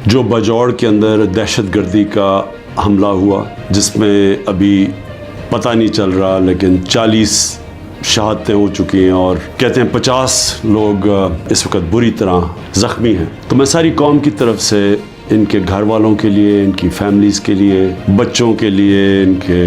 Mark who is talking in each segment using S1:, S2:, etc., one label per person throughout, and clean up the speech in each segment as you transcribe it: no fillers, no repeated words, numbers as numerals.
S1: جو बजौड़ के अंदर दहशतगर्दी का हमला हुआ, जिसमें अभी पता नहीं चल रहा लेकिन 40 शहादतें हो चुकी हैं और कहते हैं 50 लोग इस वक्त बुरी तरह ज़ख्मी हैं। तो मैं सारी कौम की तरफ से इनके घर वालों के लिए, इनकी फैमिलीज़ के लिए, बच्चों के लिए, इनके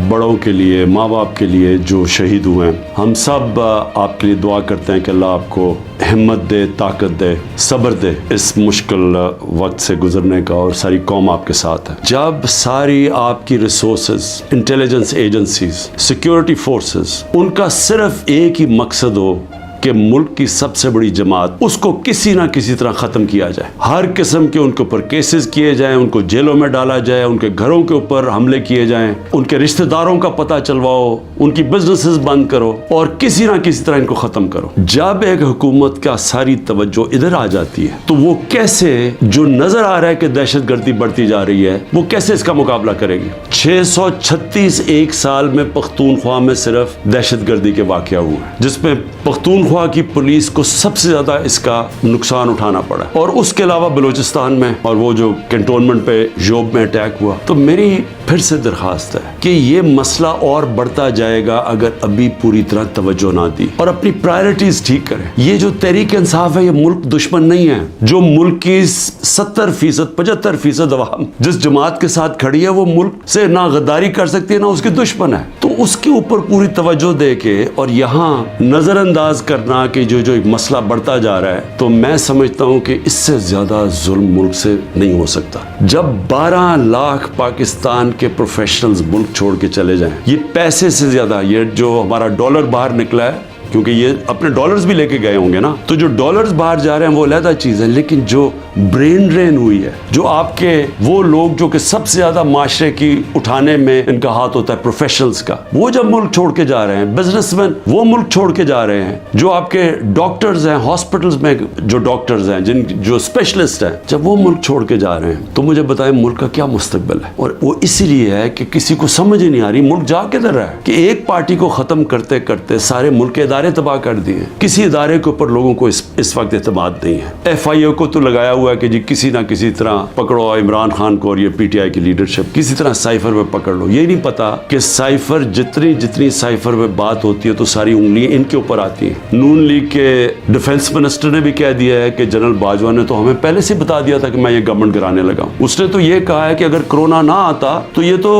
S1: बड़ों के लिए, माँ बाप के लिए जो शहीद हुए हैं, हम सब आपके लिए दुआ करते हैं कि अल्लाह आपको हिम्मत दे, ताकत दे, सब्र दे इस मुश्किल वक्त से गुजरने का, और सारी कौम आपके साथ है। जब सारी आपकी resources, intelligence agencies, security forces, उनका सिर्फ एक ही मकसद हो कि मुल्क की सबसे बड़ी जमात, उसको किसी ना किसी तरह ख़त्म किया जाए, हर किस्म के उनके ऊपर केसेस किए जाएं, उनको जेलों में डाला जाए, उनके घरों के ऊपर हमले किए जाएं, उनके रिश्तेदारों का पता चलवाओ, उनकी बिजनेसेस बंद करो और किसी ना किसी तरह इनको ख़त्म करो। जब एक हुकूमत का सारी तवज्जो इधर आ जाती है तो वो कैसे, जो नज़र आ रहा है कि दहशतगर्दी बढ़ती जा रही है, वो कैसे इसका मुकाबला करेगी। 636 एक साल में पख्तूनख्वा में सिर्फ दहशतगर्दी के वाक़या हुए हैं, जिसमें पख्तूनख्वा की पुलिस को सबसे ज्यादा इसका नुकसान उठाना पड़ा, और उसके अलावा बलूचिस्तान में और वो जो कैंटोनमेंट पे जोब में अटैक हुआ। तो मेरी फिर से दरखास्त है कि ये मसला और बढ़ता जाएगा अगर अभी पूरी तरह तवज्जो ना दी और अपनी प्रायोरिटीज ठीक करें। ये जो तहरीक इंसाफ है, ये मुल्क दुश्मन नहीं है। जो मुल्क की 70% 75% अवाम जिस जमात के साथ खड़ी है, वो मुल्क से ना गद्दारी कर सकती है, ना उसकी दुश्मन है। तो उसके ऊपर पूरी तवज्जो दे के और यहाँ नजरअंदाज करना कि जो एक मसला बढ़ता जा रहा है, तो मैं समझता हूँ कि इससे ज्यादा जुल्म मुल्क से नहीं हो सकता। जब 12 लाख पाकिस्तान के प्रोफेशनल्स मुल्क छोड़ के चले जाएं, ये पैसे से ज्यादा, ये जो हमारा डॉलर बाहर निकला है, क्योंकि ये अपने डॉलर्स भी लेके गए होंगे ना, तो जो डॉलर्स बाहर जा रहे हैं वो अलग चीज है, लेकिन जो ब्रेन ड्रेन हुई है, जो आपके वो लोग जो कि सबसे ज्यादा माशरे की उठाने में इनका हाथ होता है, प्रोफेशनल्स का, वो जब मुल्क छोड़ के जा रहे हैं, बिजनेसमैन वो मुल्क छोड़ के जा रहे हैं, जो आपके डॉक्टर्स हैं, हॉस्पिटल्स में जो डॉक्टर्स हैं, जो स्पेशलिस्ट हैं, जब वो मुल्क छोड़ के जा रहे हैं, तो मुझे बताएं मुल्क का क्या मुस्तकबिल है। और वो इसीलिए है कि किसी को समझ ही नहीं आ रही मुल्क जा किधर रहा है, कि एक पार्टी को खत्म करते करते सारे मुल्क के इदारे तबाह कर दिए। किसी इदारे के ऊपर लोगों को इस वक्त एतमाद नहीं है। FIA को तो लगाया हुआ है कि जी किसी ना किसी तरह पकड़ो इमरान खान को और ये PTI की लीडरशिप, किसी तरह साइफर में पकड़ लो। ये नहीं पता कि साइफर जितनी साइफर में बात होती है तो सारी उंगलियां इनके ऊपर आती हैं। नून लीग के डिफेंस मिनिस्टर ने भी कह दिया है कि जनरल बाजवा ने तो हमें पहले से बता दिया था कि मैं ये गवर्नमेंट गिराने लगा हूं। उसने तो ये कहा है कि अगर कोरोना ना आता तो ये तो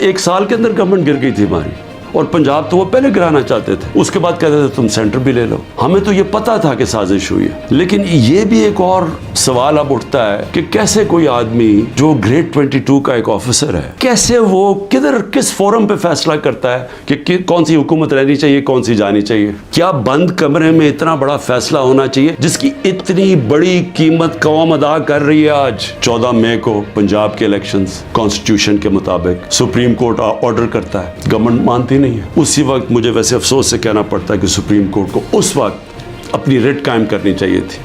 S1: 1 साल के अंदर गवर्नमेंट गिर गई थी हमारी, और पंजाब तो वो पहले गिराना चाहते थे, उसके बाद कहते थे तुम सेंटर भी ले लो। हमें तो ये पता था कि साजिश हुई है। लेकिन ये भी एक और सवाल अब उठता है कि कैसे कोई आदमी जो ग्रेड 22 का एक ऑफिसर है, कैसे वो किस फोरम पे फैसला करता है कि कौन सी हुकूमत रहनी चाहिए, कौन सी जानी चाहिए। क्या बंद कमरे में इतना बड़ा फैसला होना चाहिए जिसकी इतनी बड़ी कीमत कौम अदा कर रही है। आज 14 मई को पंजाब के इलेक्शंस कॉन्स्टिट्यूशन के मुताबिक सुप्रीम कोर्ट ऑर्डर करता है, गवर्नमेंट मानती नहीं है। उसी वक्त मुझे वैसे अफसोस से कहना पड़ता है कि सुप्रीम कोर्ट को उस वक्त अपनी रिट कायम करनी चाहिए थी।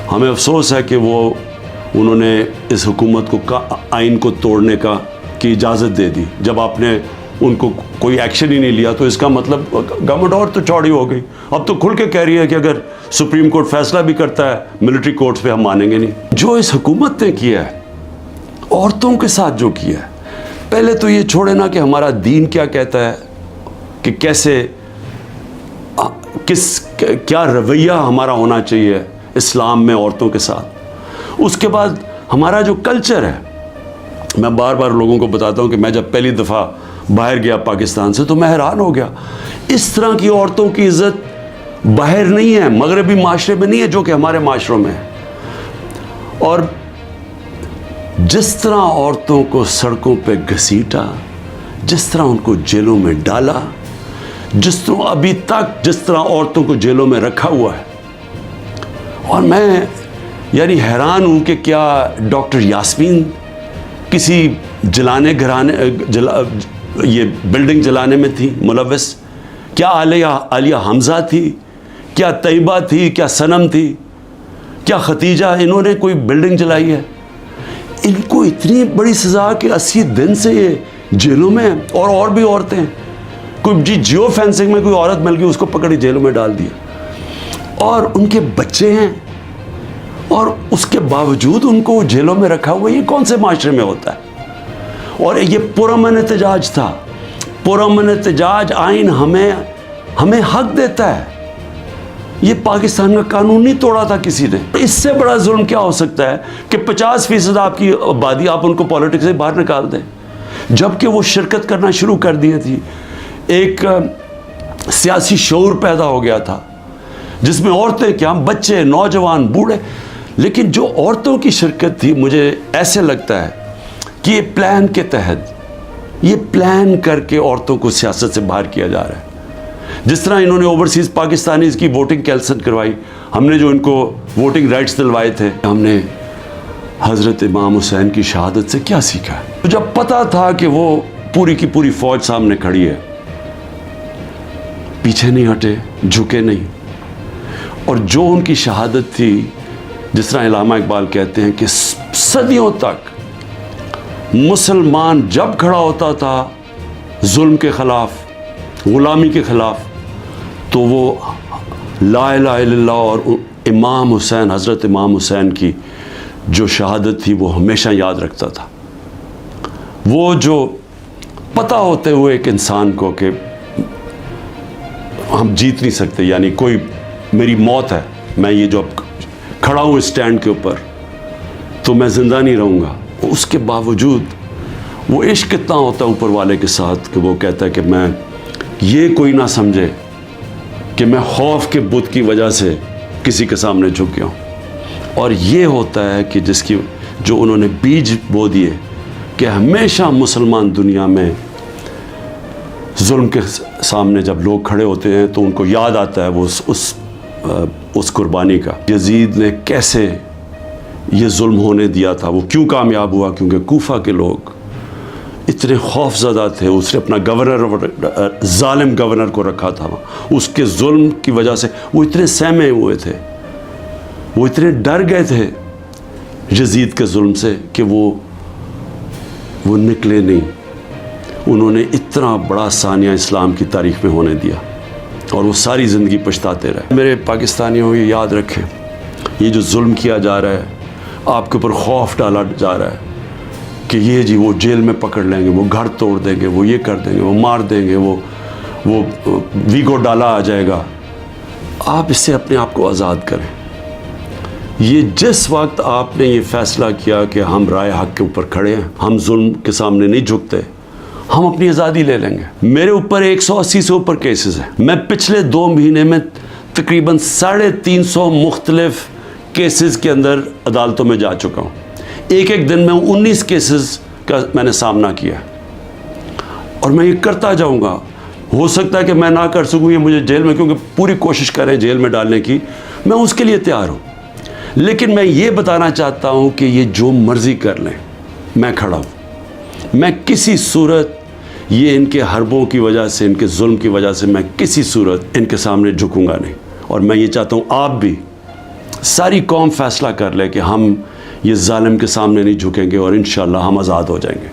S1: हमें अफसोस है कि उन्होंने इस हुकूमत को आइन को तोड़ने की इजाज़त दे दी। जब आपने उनको कोई एक्शन ही नहीं लिया तो इसका मतलब गवर्नमेंट और तो चौड़ी हो गई। अब तो खुल के कह रही है कि अगर सुप्रीम कोर्ट फैसला भी करता है मिलिट्री कोर्ट्स पे हम मानेंगे नहीं। जो इस हुकूमत ने किया है, औरतों के साथ जो किया है, पहले तो ये छोड़े ना कि हमारा दीन क्या कहता है कि कैसे क्या रवैया हमारा होना चाहिए इस्लाम में औरतों के साथ। उसके बाद हमारा जो कल्चर है, मैं बार बार लोगों को बताता हूँ कि मैं जब पहली दफ़ा बाहर गया पाकिस्तान से तो मैं हैरान हो गया। इस तरह की औरतों की इज़्ज़त बाहर नहीं है, मगरबी माशरे में नहीं है जो कि हमारे माशरों में है। और जिस तरह औरतों को सड़कों पे घसीटा, जिस तरह उनको जेलों में डाला, जिस तरह औरतों को जेलों में रखा हुआ है, और मैं यानी हैरान हूँ कि क्या डॉक्टर यास्मीन किसी ये बिल्डिंग जलाने में थी मुलव्वस? क्या आलिया हमजा थी? क्या तैयबा थी? क्या सनम थी? क्या खतीजा? इन्होंने कोई बिल्डिंग जलाई है? इनको इतनी बड़ी सज़ा कि 80 दिन से ये जेलों में है। और भी औरतें, कोई जियो फेंसिंग में कोई औरत मिल गई, उसको पकड़ी जेलों में डाल दिया। और उनके बच्चे हैं, اور اس کے باوجود ان کو جیلوں میں رکھا ہوا. یہ کون سے معاشرے میں ہوتا ہے؟ اور یہ پرامن احتجاج تھا. پرامن احتجاج آئین ہمیں حق دیتا ہے. یہ پاکستان کا قانون نہیں توڑا تھا کسی نے. اس سے بڑا ظلم کیا ہو سکتا ہے کہ 50% آپ کی آبادی آپ ان کو پالیٹکس سے باہر نکال دیں، جبکہ وہ شرکت کرنا شروع کر دی تھی. ایک سیاسی شعور پیدا ہو گیا تھا جس میں عورتیں کیا، بچے، نوجوان، بوڑھے. لیکن جو عورتوں کی شرکت تھی، مجھے ایسے لگتا ہے کہ یہ پلان کے تحت، یہ پلان کر کے عورتوں کو سیاست سے باہر کیا جا رہا ہے. جس طرح انہوں نے اوورسیز پاکستانیز کی ووٹنگ کینسل کروائی. ہم نے جو ان کو ووٹنگ رائٹس دلوائے تھے، ہم نے حضرت امام حسین کی شہادت سے کیا سیکھا ہے؟ جب پتا تھا کہ وہ پوری کی پوری فوج سامنے کھڑی ہے، پیچھے نہیں ہٹے، جھکے نہیں. اور جو ان کی شہادت تھی، جس طرح علامہ اقبال کہتے ہیں کہ صدیوں تک مسلمان جب کھڑا ہوتا تھا ظلم کے خلاف، غلامی کے خلاف، تو وہ لا الہ الا اللہ اور امام حسین، حضرت امام حسین کی جو شہادت تھی وہ ہمیشہ یاد رکھتا تھا. وہ جو پتہ ہوتے ہوئے ایک انسان کو کہ ہم جیت نہیں سکتے، یعنی کوئی میری موت ہے، میں یہ جو اب کھڑا ہوں اسٹینڈ کے اوپر تو میں زندہ نہیں رہوں گا، اس کے باوجود وہ عشق کتنا ہوتا ہے اوپر والے کے ساتھ کہ وہ کہتا ہے کہ میں یہ کوئی نہ سمجھے کہ میں خوف کے بت کی وجہ سے کسی کے سامنے جھک گیا ہوں. اور یہ ہوتا ہے کہ جس کی جو انہوں نے بیج بو دیے کہ ہمیشہ مسلمان دنیا میں ظلم کے سامنے جب لوگ کھڑے ہوتے ہیں تو ان کو یاد آتا ہے وہ اس قربانی کا. یزید نے کیسے یہ ظلم ہونے دیا تھا، وہ کیوں کامیاب ہوا؟ کیونکہ کوفہ کے لوگ اتنے خوف زدہ تھے. اس نے اپنا گورنر، ظالم گورنر کو رکھا تھا، اس کے ظلم کی وجہ سے وہ اتنے سہمے ہوئے تھے، وہ اتنے ڈر گئے تھے یزید کے ظلم سے کہ وہ نکلے نہیں. انہوں نے اتنا بڑا ثانیہ اسلام کی تاریخ میں ہونے دیا اور وہ ساری زندگی پچھتاتے رہے. میرے پاکستانیوں، یہ یاد رکھیں، یہ جو ظلم کیا جا رہا ہے، آپ کے اوپر خوف ڈالا جا رہا ہے کہ یہ جی وہ جیل میں پکڑ لیں گے، وہ گھر توڑ دیں گے، وہ یہ کر دیں گے، وہ مار دیں گے، وہ ویگو ڈالا آ جائے گا. آپ اس سے اپنے آپ کو آزاد کریں. یہ جس وقت آپ نے یہ فیصلہ کیا کہ ہم رائے حق کے اوپر کھڑے ہیں، ہم ظلم کے سامنے نہیں جھکتے، ہم اپنی آزادی لے لیں گے. میرے اوپر 180 سے اوپر کیسز ہیں. میں پچھلے 2 مہینے میں تقریباً 350 مختلف کیسز کے اندر عدالتوں میں جا چکا ہوں. ایک دن میں 19 کیسز کا میں نے سامنا کیا اور میں یہ کرتا جاؤں گا. ہو سکتا ہے کہ میں نہ کر سکوں، یہ مجھے جیل میں، کیونکہ پوری کوشش کریں جیل میں ڈالنے کی، میں اس کے لیے تیار ہوں. لیکن میں یہ بتانا چاہتا ہوں کہ یہ جو مرضی کر لیں، میں کھڑا ہوں. میں کسی صورت یہ ان کے حربوں کی وجہ سے، ان کے ظلم کی وجہ سے میں کسی صورت ان کے سامنے جھکوں گا نہیں. اور میں یہ چاہتا ہوں آپ بھی، ساری قوم فیصلہ کر لے کہ ہم یہ ظالم کے سامنے نہیں جھکیں گے اور انشاءاللہ ہم آزاد ہو جائیں گے.